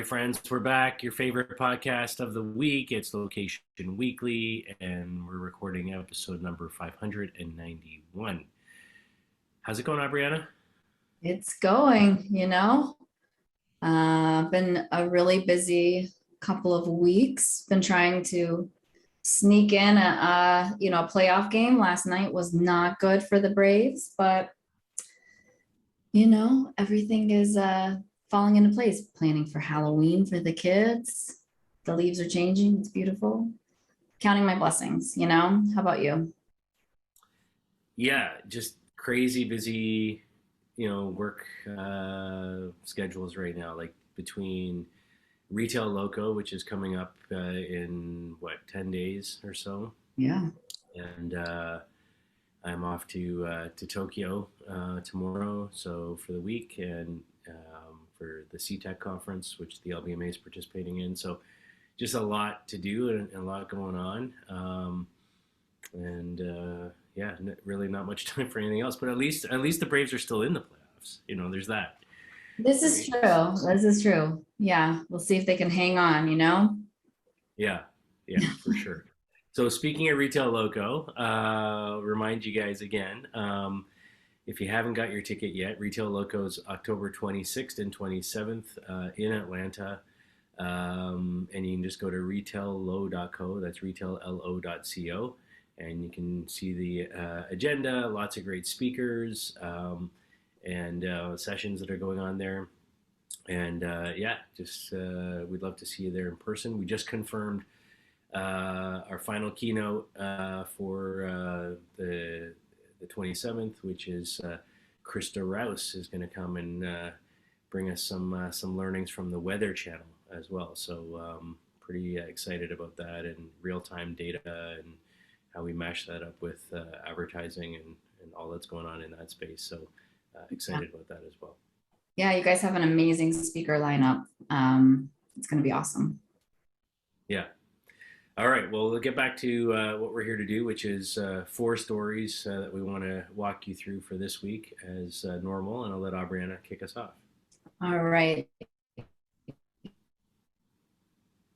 friends. We're back. Your favorite podcast of the week. It's Location Weekly, and we're recording episode number 591. How's it going, Brianna? It's going. Been a really busy couple of weeks. Been trying to sneak in a playoff game. Last night was not good for the Braves, but everything is falling into place. Planning for Halloween for the kids. The leaves are changing. It's beautiful. Counting my blessings. How about you? Yeah, just crazy busy, work schedules right now. Like between Retail Loco, which is coming up in 10 days or so, Yeah. and I'm off to Tokyo tomorrow, so for the week, and for the CTEC conference, which the LBMA is participating in. So just a lot to do and a lot going on. And yeah, really not much time for anything else. But at least the Braves are still in the playoffs. There's that. This is true. This is true. Yeah. We'll see if they can hang on. Yeah, yeah, for sure. So speaking of Retail Loco, remind you guys again, if you haven't got your ticket yet, Retail Loco's October 26th and 27th in Atlanta. And you can just go to retaillo.co, that's retaillo.co, and you can see the agenda, lots of great speakers, and sessions that are going on there. And yeah, just we'd love to see you there in person. We just confirmed our final keynote for the 27th, which is Krista Rouse is going to come and bring us some learnings from the Weather Channel as well. So pretty excited about that, and real-time data and how we mash that up with advertising and all that's going on in that space. So excited about that as well. Yeah, you guys have an amazing speaker lineup. It's going to be awesome. Yeah. All right. Well, we'll get back to what we're here to do, which is 4 stories that we want to walk you through for this week as normal. And I'll let Aubriana kick us off. All right.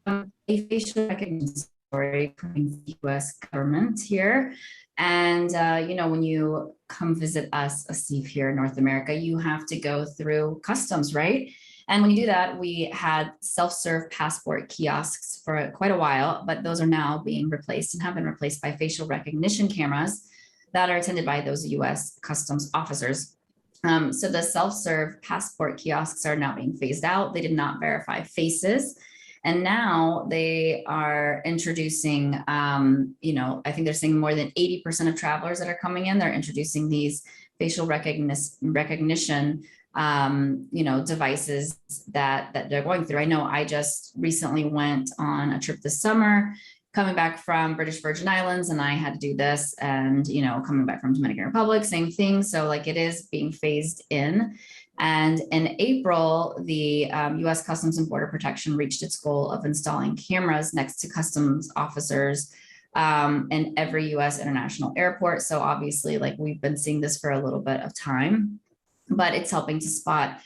A facial recognition story from the U.S. government here. And, when you come visit us, Steve, here in North America, you have to go through customs, right? And when you do that, we had self-serve passport kiosks for quite a while, but those are now being replaced and have been replaced by facial recognition cameras that are attended by those U.S. customs officers. So the self-serve passport kiosks are now being phased out. They did not verify faces. And now they are introducing, I think they're saying more than 80% of travelers that are coming in, they're introducing these facial recognition devices that they're going through. I know I just recently went on a trip this summer, coming back from British Virgin Islands, and I had to do this, and, coming back from Dominican Republic, same thing. So like it is being phased in. And in April, the U.S. Customs and Border Protection reached its goal of installing cameras next to customs officers in every U.S. international airport. So obviously, like we've been seeing this for a little bit of time, but it's helping to spot,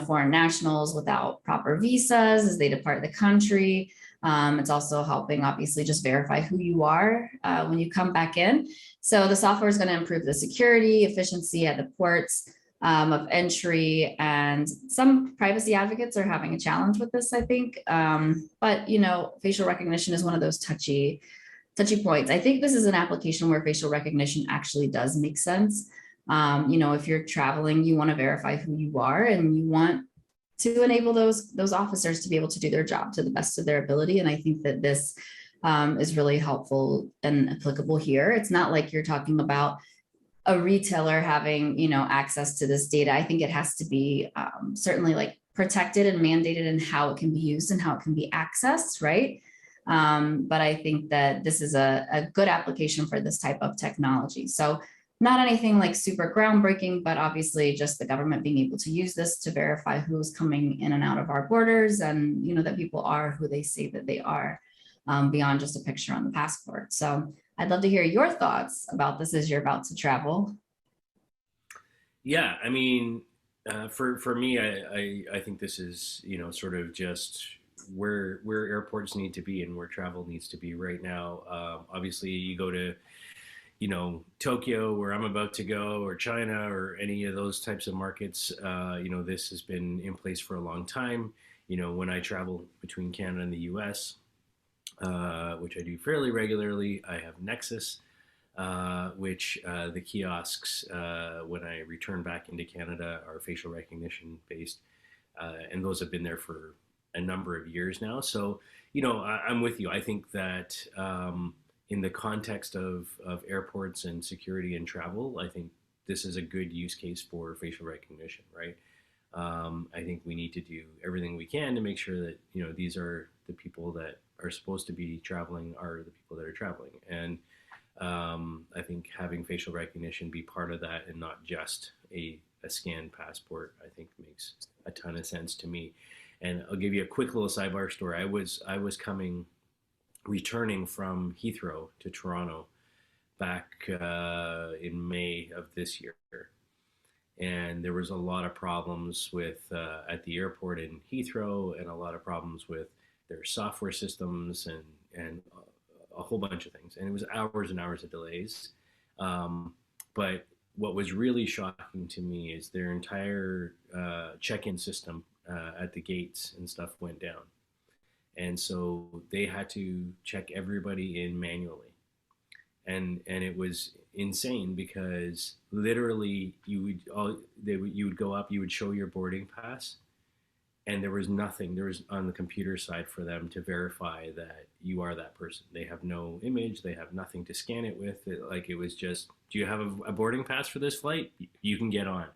foreign nationals without proper visas as they depart the country. It's also helping, obviously, just verify who you are when you come back in. So the software is going to improve the security, efficiency at the ports of entry, and some privacy advocates are having a challenge with this, I think. But facial recognition is one of those touchy points. I think this is an application where facial recognition actually does make sense. If you're traveling, you want to verify who you are, and you want to enable those officers to be able to do their job to the best of their ability. And I think that this is really helpful and applicable here. It's not like you're talking about a retailer having, access to this data. I think it has to be certainly like protected and mandated in how it can be used and how it can be accessed, right? But I think that this is a good application for this type of technology. So not anything like super groundbreaking, but obviously just the government being able to use this to verify who's coming in and out of our borders, and that people are who they say that they are, beyond just a picture on the passport. So I'd love to hear your thoughts about this as you're about to travel. Yeah, I mean, For me, I think this is, sort of just where airports need to be and where travel needs to be right now. Obviously, you go to, Tokyo, where I'm about to go, or China, or any of those types of markets. This has been in place for a long time. When I travel between Canada and the U.S., which I do fairly regularly, I have Nexus, which the kiosks, when I return back into Canada, are facial recognition based. And those have been there for a number of years now. So, I'm with you. I think that in the context of airports and security and travel, I think this is a good use case for facial recognition, right? I think we need to do everything we can to make sure that, these are the people that are supposed to be traveling are the people that are traveling. And I think having facial recognition be part of that and not just a scanned passport, I think makes a ton of sense to me. And I'll give you a quick little sidebar story. I was returning from Heathrow to Toronto back in May of this year, and there was a lot of problems with at the airport in Heathrow, and a lot of problems with their software systems and a whole bunch of things. And it was hours and hours of delays. But what was really shocking to me is their entire check-in system at the gates and stuff went down. And so they had to check everybody in manually. And it was insane because literally you would go up, you would show your boarding pass, and there was nothing there was on the computer side for them to verify that you are that person. They have no image, they have nothing to scan it with. It was just, do you have a boarding pass for this flight? You can get on.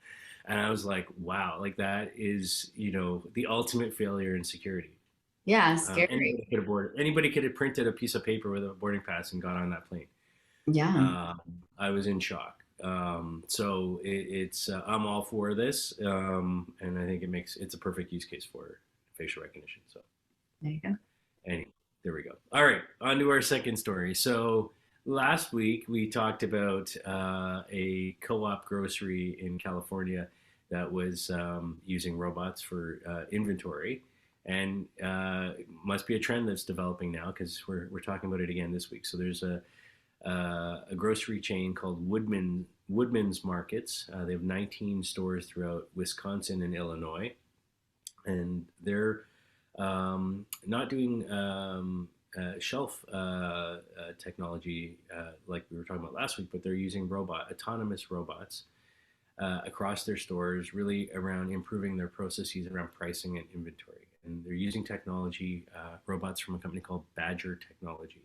And I was like, wow, like that is, the ultimate failure in security. Yeah, scary. Anybody could have printed a piece of paper with a boarding pass and got on that plane. Yeah. I was in shock. So it's I'm all for this, and I think it's a perfect use case for facial recognition. So There you go. anyway, there we go. All right, on to our second story. So last week we talked about a co-op grocery in California that was using robots for inventory, and must be a trend that's developing now because we're talking about it again this week. So there's a grocery chain called Woodman's Markets. They have 19 stores throughout Wisconsin and Illinois, and they're not doing shelf technology like we were talking about last week, but they're using autonomous robots across their stores, really around improving their processes around pricing and inventory. And they're using technology, robots from a company called Badger Technology.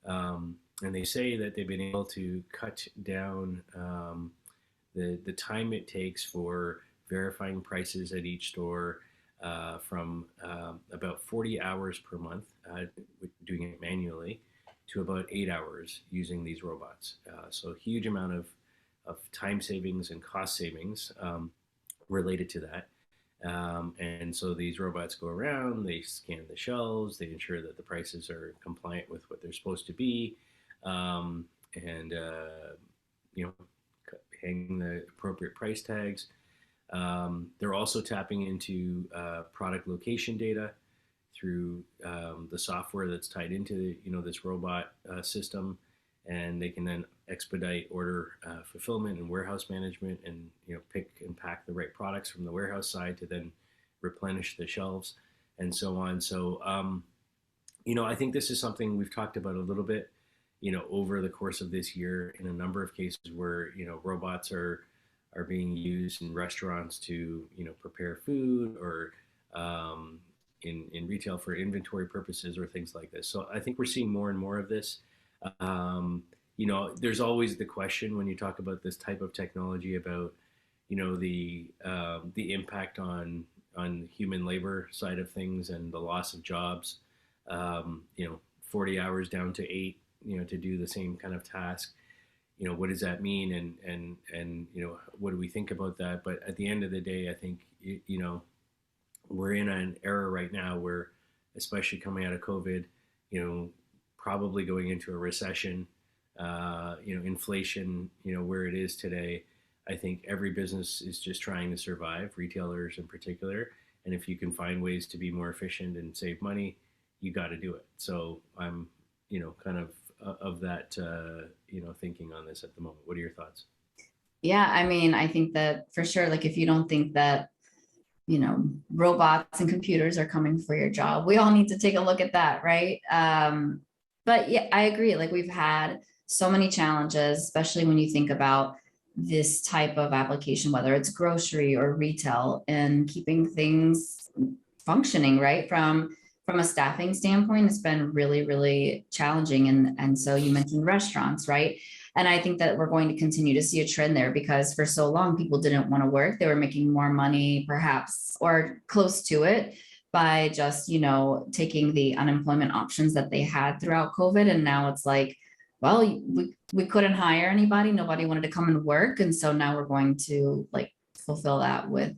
And they say that they've been able to cut down the time it takes for verifying prices at each store from about 40 hours per month, doing it manually, to about 8 hours using these robots. So a huge amount of time savings and cost savings related to that. And so these robots go around, they scan the shelves, they ensure that the prices are compliant with what they're supposed to be, and hang the appropriate price tags. They're also tapping into product location data through the software that's tied into this robot system, and they can then expedite order fulfillment and warehouse management, and pick and pack the right products from the warehouse side to then replenish the shelves and so on. So I think this is something we've talked about a little bit over the course of this year in a number of cases where robots are being used in restaurants to prepare food, or in retail for inventory purposes or things like this. So I think we're seeing more and more of this. There's always the question when you talk about this type of technology about the impact on human labor side of things and the loss of jobs. 40 hours down to 8, to do the same kind of task. What does that mean? And what do we think about that? But at the end of the day, I think, we're in an era right now where, especially coming out of COVID, probably going into a recession, inflation, where it is today, I think every business is just trying to survive, retailers in particular. And if you can find ways to be more efficient and save money, you got to do it. So I'm, kind of that, thinking on this at the moment. What are your thoughts? Yeah, I mean, I think that for sure, like if you don't think that, robots and computers are coming for your job, we all need to take a look at that, right? But yeah, I agree. Like we've had so many challenges, especially when you think about this type of application, whether it's grocery or retail, and keeping things functioning, right? From a staffing standpoint, it's been really, really challenging. And so you mentioned restaurants, right? And I think that we're going to continue to see a trend there because for so long, people didn't want to work. They were making more money, perhaps, or close to it by just, taking the unemployment options that they had throughout COVID. And now it's like, well, we couldn't hire anybody. Nobody wanted to come and work. And so now we're going to like fulfill that with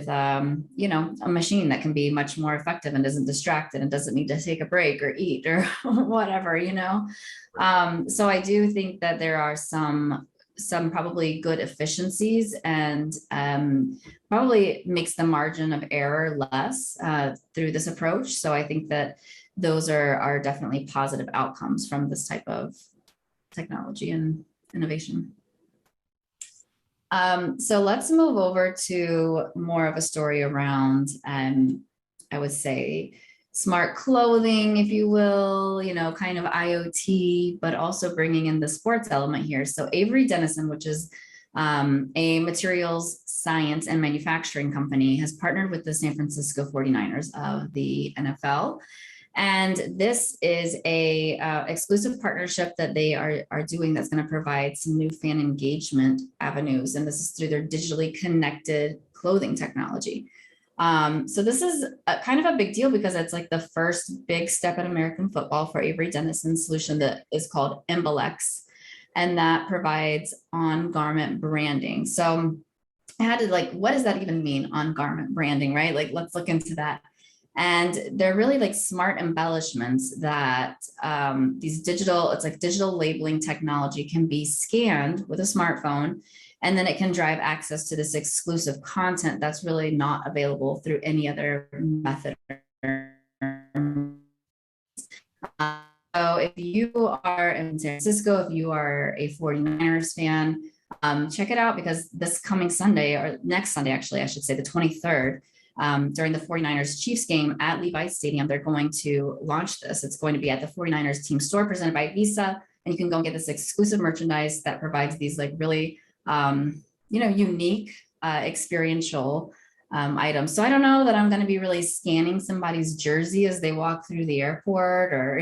a machine that can be much more effective and isn't distracted and doesn't need to take a break or eat or whatever. So I do think that there are some probably good efficiencies and probably makes the margin of error less through this approach. So I think that those are definitely positive outcomes from this type of technology and innovation. So let's move over to more of a story around, I would say, smart clothing, if you will, kind of IoT, but also bringing in the sports element here. So Avery Dennison, which is a materials science and manufacturing company, has partnered with the San Francisco 49ers of the NFL. And this is a exclusive partnership that they are doing that's going to provide some new fan engagement avenues. And this is through their digitally connected clothing technology. So this is kind of a big deal because it's like the first big step in American football for Avery Dennison's solution that is called Embelex. And that provides on-garment branding. So I had to like, what does that even mean, on-garment branding, right? Like, let's look into that. And they're really like smart embellishments that it's like digital labeling technology can be scanned with a smartphone, and then it can drive access to this exclusive content that's really not available through any other method. So if you are in San Francisco, if you are a 49ers fan, check it out because this coming Sunday, or next Sunday, actually, I should say the 23rd, during the 49ers Chiefs game at Levi's Stadium, they're going to launch this. It's going to be at the 49ers team store presented by Visa. And you can go and get this exclusive merchandise that provides these like really, unique, experiential items. So I don't know that I'm going to be really scanning somebody's jersey as they walk through the airport or,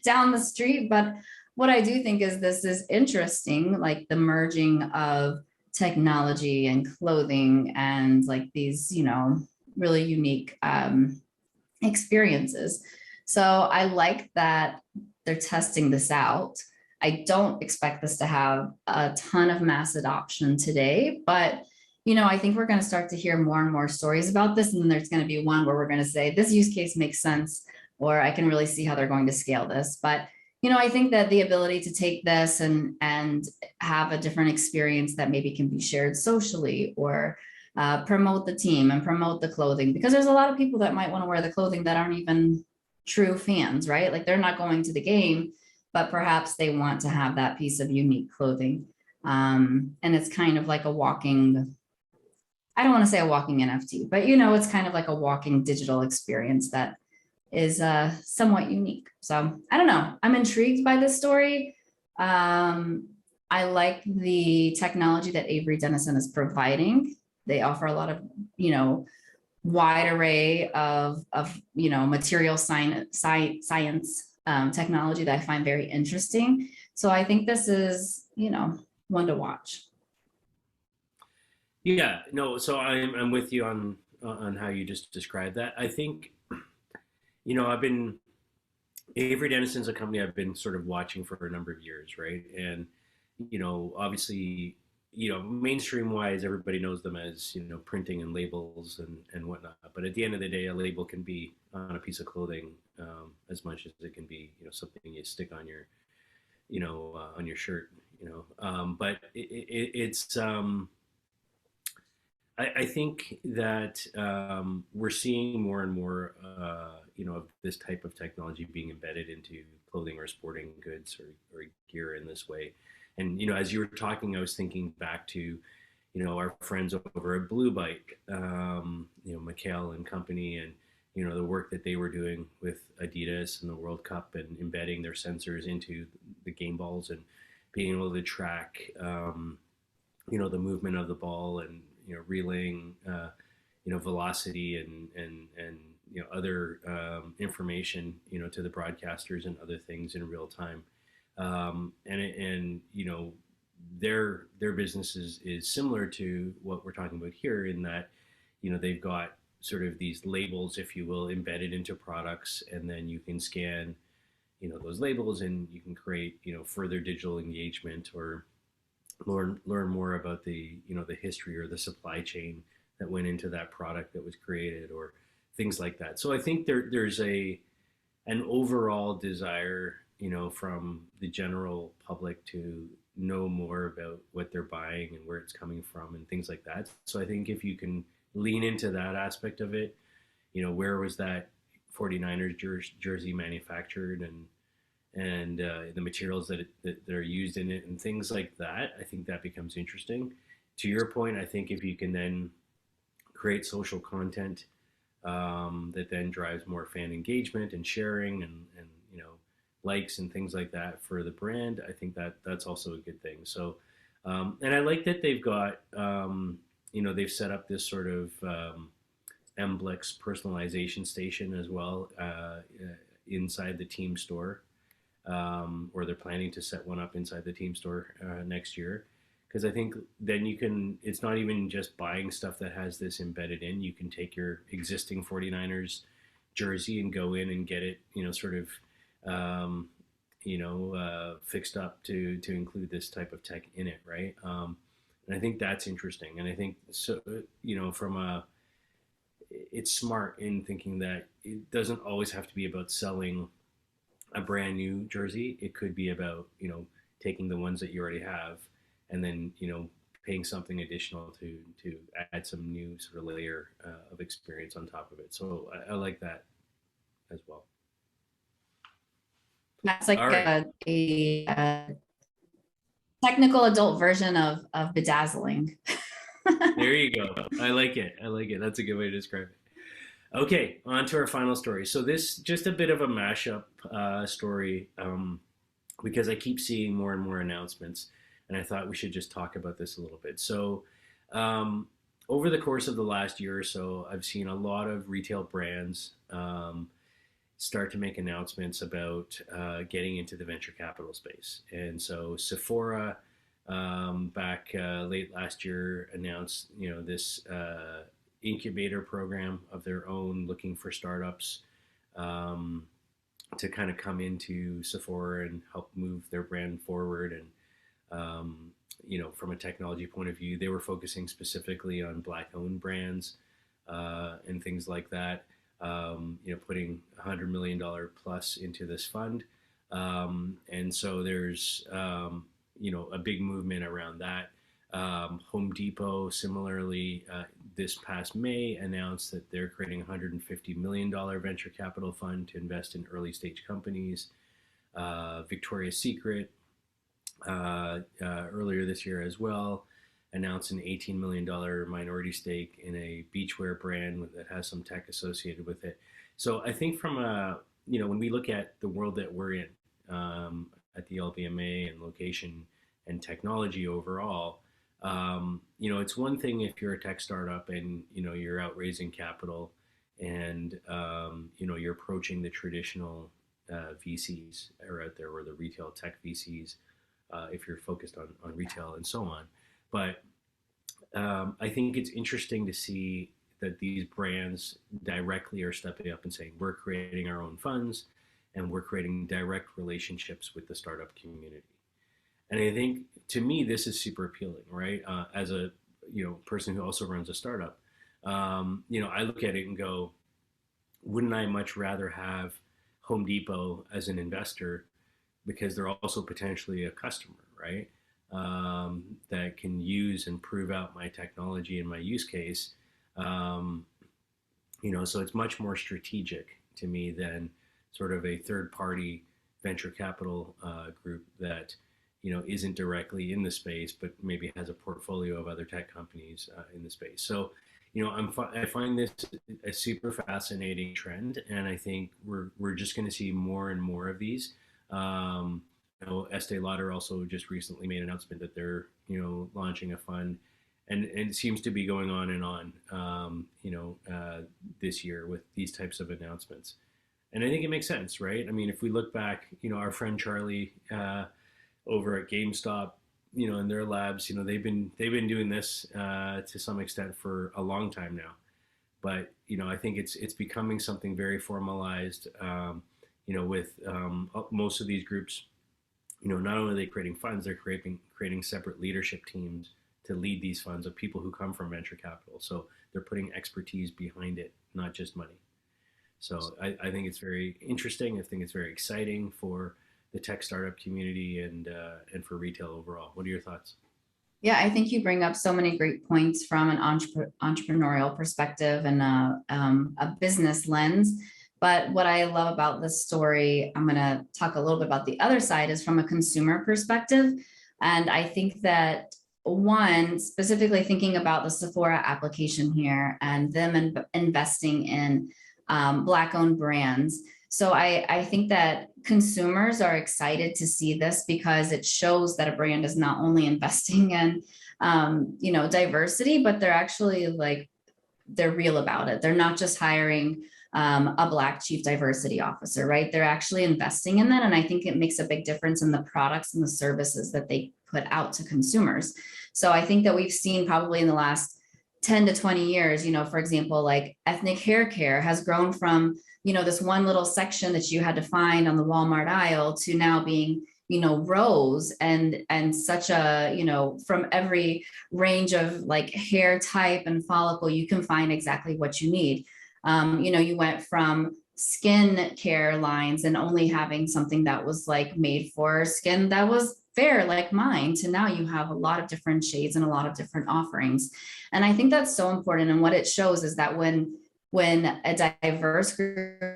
down the street. But what I do think is this is interesting, like the merging of technology and clothing and like these, really unique experiences. So I like that they're testing this out. I don't expect this to have a ton of mass adoption today, but I think we're going to start to hear more and more stories about this. And then there's going to be one where we're going to say this use case makes sense, or I can really see how they're going to scale this. But I think that the ability to take this and have a different experience that maybe can be shared socially or promote the team and promote the clothing, because there's a lot of people that might want to wear the clothing that aren't even true fans, right? Like they're not going to the game, but perhaps they want to have that piece of unique clothing. And it's kind of like I don't want to say a walking NFT, but it's kind of like a walking digital experience that is somewhat unique. So I don't know. I'm intrigued by this story. I like the technology that Avery Dennison is providing. They offer a lot of, wide array of material science technology that I find very interesting. So I think this is, one to watch. Yeah, no, so I'm with you on how you just described that. I think, I've been Avery Dennison's a company I've been sort of watching for a number of years, right? And obviously, mainstream wise, everybody knows them as printing and labels and whatnot. But at the end of the day, a label can be on a piece of clothing as much as it can be something you stick on your on your shirt But it's I think that we're seeing more and more, of this type of technology being embedded into clothing or sporting goods or gear in this way. And as you were talking, I was thinking back to, our friends over at Blue Bike, Mikhail and company, and the work that they were doing with Adidas and the World Cup and embedding their sensors into the game balls and being able to track, the movement of the ball and relaying velocity and other information to the broadcasters and other things in real time. And their business is similar to what we're talking about here, in that they've got sort of these labels, if you will, embedded into products, and then you can scan those labels, and you can create further digital engagement, or learn more about the history or the supply chain that went into that product that was created, or things like that. So I think there's an overall desire from the general public to know more about what they're buying and where it's coming from and things like that. So I think if you can lean into that aspect of it, where was that 49ers jersey manufactured, and the materials that are used in it and things like that, I think that becomes interesting. To your point, I think if you can then create social content that then drives more fan engagement and sharing and likes and things like that for the brand, I think that's also a good thing. So and I like that they've got they've set up this sort of Mblex personalization station as well inside the team store, or they're planning to set one up inside the team store next year. Because I think then it's not even just buying stuff that has this embedded in. You can take your existing 49ers jersey and go in and get it, sort of, fixed up to include this type of tech in it, right? And I think that's interesting. And I think, so, it's smart in thinking that it doesn't always have to be about selling a brand new jersey. It could be about, taking the ones that you already have and then, paying something additional to add some new sort of layer of experience on top of it. So I like that as well. That's like All right. a technical adult version of bedazzling. There you go. I like it. I like it. That's a good way to describe it. Okay, on to our final story. So this just a bit of a mashup story, because I keep seeing more and more announcements, and I thought we should just talk about this a little bit. So over the course of the last year or so, I've seen a lot of retail brands start to make announcements about getting into the venture capital space. And so Sephora, back late last year, announced this incubator program of their own, looking for startups to kind of come into Sephora and help move their brand forward. And from a technology point of view, they were focusing specifically on Black-owned brands and things like that. Putting $100 million plus into this fund. And so there's, a big movement around that. Home Depot, similarly, this past May announced that they're creating a $150 million venture capital fund to invest in early stage companies. Victoria's Secret, earlier this year as well, announced an $18 million minority stake in a beachwear brand that has some tech associated with it. So I think from when we look at the world that we're in at the LBMA and location and technology overall, it's one thing if you're a tech startup and, you're out raising capital and, you're approaching the traditional VCs are out there, or the retail tech VCs, if you're focused on retail and so on. But I think it's interesting to see that these brands directly are stepping up and saying, we're creating our own funds and we're creating direct relationships with the startup community. And I think, to me, this is super appealing, right? As a person who also runs a startup, I look at it and go, wouldn't I much rather have Home Depot as an investor, because they're also potentially a customer, right? that can use and prove out my technology and my use case. So it's much more strategic to me than sort of a third party venture capital group that isn't directly in the space, but maybe has a portfolio of other tech companies in the space. So I find this a super fascinating trend, and I think we're just going to see more and more of these. Estee Lauder also just recently made an announcement that they're launching a fund, and it seems to be going on and on this year with these types of announcements. And I think it makes sense, right? I mean, if we look back, our friend Charlie over at GameStop, in their labs, they've been doing this to some extent for a long time now. But I think it's becoming something very formalized. With most of these groups, not only are they creating funds, they're creating separate leadership teams to lead these funds of people who come from venture capital. So they're putting expertise behind it, not just money. So I think it's very interesting. I think it's very exciting for the tech startup community and for retail overall. What are your thoughts? Yeah, I think you bring up so many great points from an entrepreneurial perspective and a business lens. But what I love about this story, I'm going to talk a little bit about the other side, is from a consumer perspective. And I think that one, specifically thinking about the Sephora application here and them investing in Black-owned brands. So I think that consumers are excited to see this because it shows that a brand is not only investing in, diversity, but they're actually they're real about it. They're not just hiring a Black chief diversity officer, right? They're actually investing in that. And I think it makes a big difference in the products and the services that they put out to consumers. So I think that we've seen probably in the last 10 to 20 years, for example, like ethnic hair care has grown from, this one little section that you had to find on the Walmart aisle to now being, rows and such a, from every range of hair type and follicle, you can find exactly what you need. You went from skin care lines and only having something that was made for skin that was fair like mine to now you have a lot of different shades and a lot of different offerings. And I think that's so important. And what it shows is that when a diverse group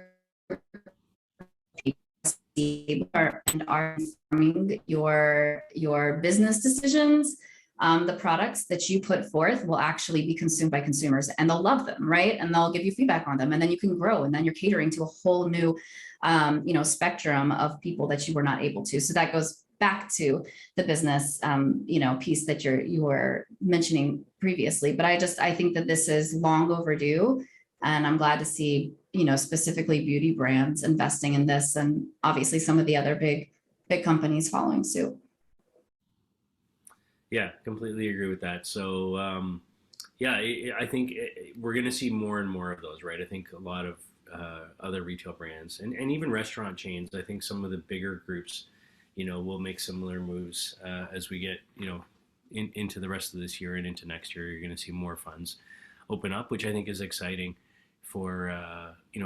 are informing your business decisions, the products that you put forth will actually be consumed by consumers and they'll love them, right? And they'll give you feedback on them. And then you can grow and then you're catering to a whole new, spectrum of people that you were not able to. So that goes back to the business, piece that you were mentioning previously. But I think that this is long overdue. And I'm glad to see, specifically beauty brands investing in this and obviously some of the other big companies following suit. Yeah, completely agree with that. So, I think we're going to see more and more of those, right? I think a lot of other retail brands and even restaurant chains, I think some of the bigger groups, will make similar moves as we get, into the rest of this year and into next year. You're going to see more funds open up, which I think is exciting for,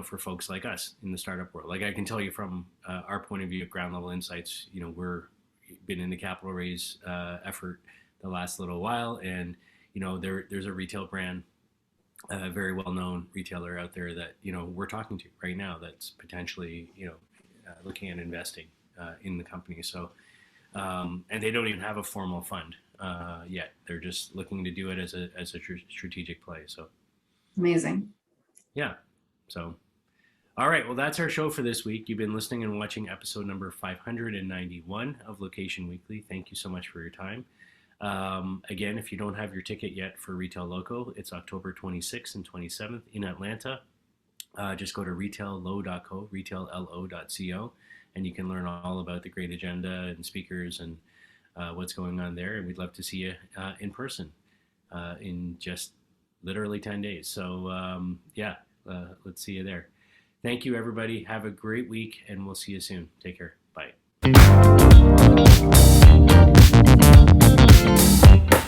for folks like us in the startup world. Like I can tell you from our point of view at Ground Level Insights, we're been in the capital raise effort the last little while, and there's a retail brand, a very well-known retailer out there that we're talking to right now that's potentially looking at investing in the company. So and they don't even have a formal fund yet. They're just looking to do it as a strategic play. So amazing. Yeah. So all right, well, that's our show for this week. You've been listening and watching episode number 591 of Location Weekly. Thank you so much for your time. Again, if you don't have your ticket yet for Retail Loco, it's October 26th and 27th in Atlanta. Just go to retaillo.co, and you can learn all about the great agenda and speakers and what's going on there. And we'd love to see you in person in just literally 10 days. So let's see you there. Thank you, everybody. Have a great week, and we'll see you soon. Take care. Bye.